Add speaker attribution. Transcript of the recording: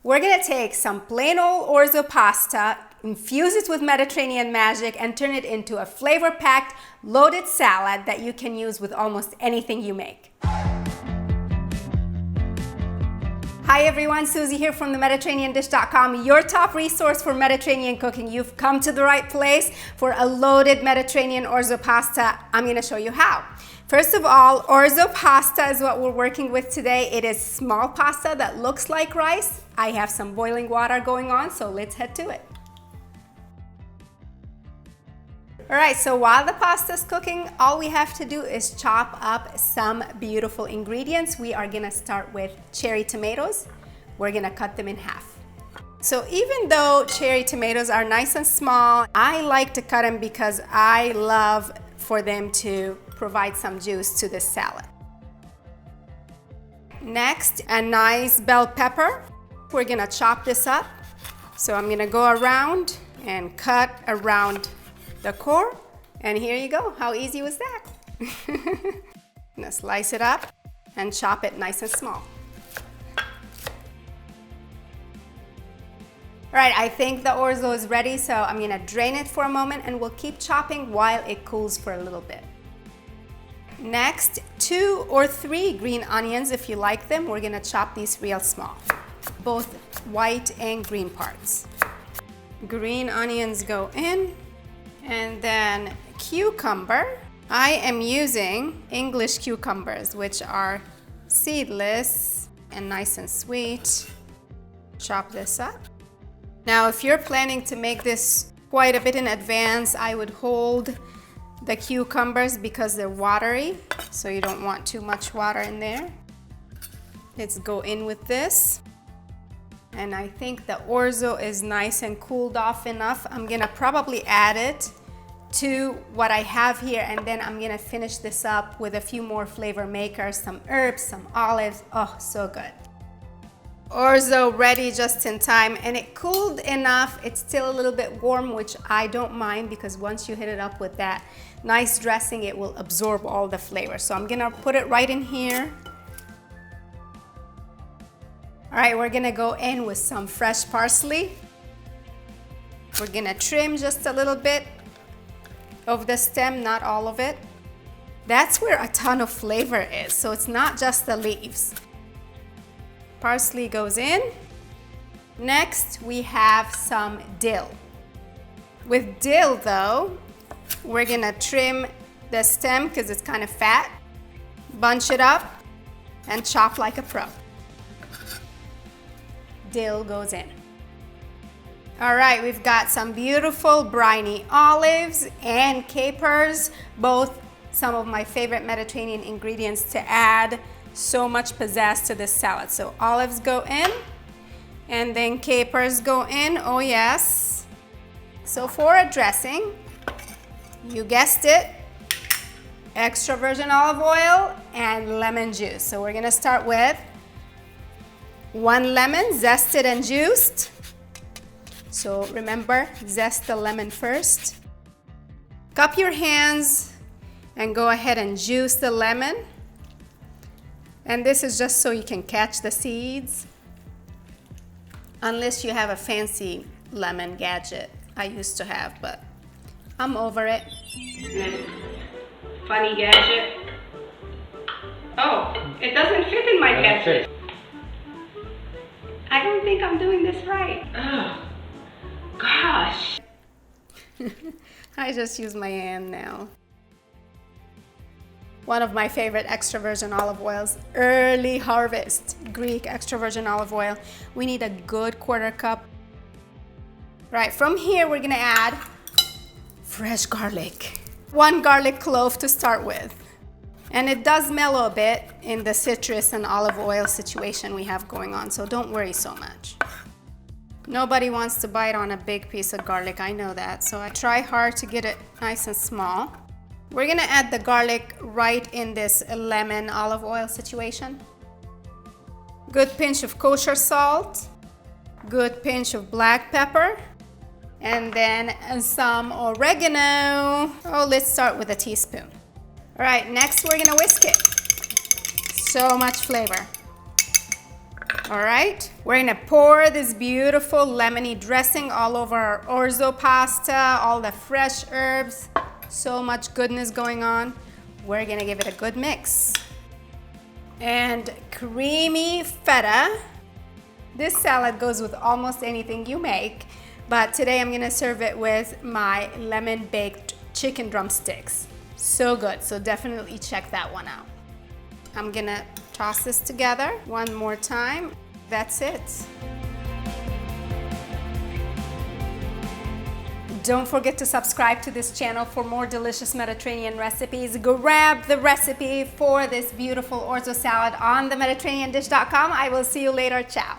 Speaker 1: We're gonna take some plain old orzo pasta, infuse it with Mediterranean magic, and turn it into a flavor-packed, loaded salad that you can use with almost anything you make. Hi everyone, Susie here from theMediterraneanDish.com, your top resource for Mediterranean cooking. You've come to the right place for a loaded Mediterranean orzo pasta. I'm gonna show you how. First of all, orzo pasta is what we're working with today. It is small pasta that looks like rice. I have some boiling water going on, so let's head to it. All right, so while the pasta is cooking, all we have to do is chop up some beautiful ingredients. We are gonna start with cherry tomatoes. We're gonna cut them in half. So even though cherry tomatoes are nice and small, I like to cut them because I love for them to provide some juice to this salad. Next, a nice bell pepper. We're gonna chop this up. So I'm gonna go around and cut around the core, and here you go. How easy was that? Now slice it up and chop it nice and small. All right, I think the orzo is ready, so I'm gonna drain it for a moment and we'll keep chopping while it cools for a little bit. Next, 2 or 3 green onions if you like them. We're gonna chop these real small, both white and green parts. Green onions go in. And then cucumber. I am using English cucumbers, which are seedless and nice and sweet. Chop this up. Now, if you're planning to make this quite a bit in advance, I would hold the cucumbers because they're watery, so you don't want too much water in there. Let's go in with this. And I think the orzo is nice and cooled off enough. I'm gonna probably add it to what I have here, and then I'm gonna finish this up with a few more flavor makers, some herbs, some olives. Oh, so good. Orzo ready just in time, and it cooled enough. It's still a little bit warm, which I don't mind because once you hit it up with that nice dressing, it will absorb all the flavor. So I'm gonna put it right in here. All right, we're gonna go in with some fresh parsley. We're gonna trim just a little bit of the stem, not all of it. That's where a ton of flavor is, so it's not just the leaves. Parsley goes in. Next, we have some dill. With dill though, we're gonna trim the stem because it's kind of fat, bunch it up, and chop like a pro. Dill goes in. All right, we've got some beautiful briny olives and capers, both some of my favorite Mediterranean ingredients to add so much pizzazz to this salad. So olives go in, and then capers go in, oh yes. So for a dressing, you guessed it, extra virgin olive oil and lemon juice. So we're gonna start with 1 lemon, zested and juiced. So remember, zest the lemon first. Cup your hands and go ahead and juice the lemon. And this is just so you can catch the seeds. Unless you have a fancy lemon gadget. I used to have, but I'm over it. Funny gadget. Oh, it doesn't fit in my gadget. I don't think I'm doing this right. Oh, gosh. I just use my hand now. One of my favorite extra virgin olive oils, early harvest Greek extra virgin olive oil. We need a good 1/4 cup. Right, from here we're gonna add fresh garlic. 1 garlic clove to start with. And it does mellow a bit in the citrus and olive oil situation we have going on, so don't worry so much. Nobody wants to bite on a big piece of garlic, I know that, so I try hard to get it nice and small. We're gonna add the garlic right in this lemon olive oil situation. Good pinch of kosher salt, good pinch of black pepper, and then some oregano. Oh, let's start with a teaspoon. All right, next we're gonna whisk it. So much flavor. All right, we're gonna pour this beautiful lemony dressing all over our orzo pasta, all the fresh herbs, so much goodness going on. We're gonna give it a good mix. And creamy feta. This salad goes with almost anything you make, but today I'm gonna serve it with my lemon baked chicken drumsticks. So good, so definitely check that one out. I'm gonna toss this together one more time. That's it. Don't forget to subscribe to this channel for more delicious Mediterranean recipes. Grab the recipe for this beautiful orzo salad on themediterraneandish.com. I will see you later. Ciao.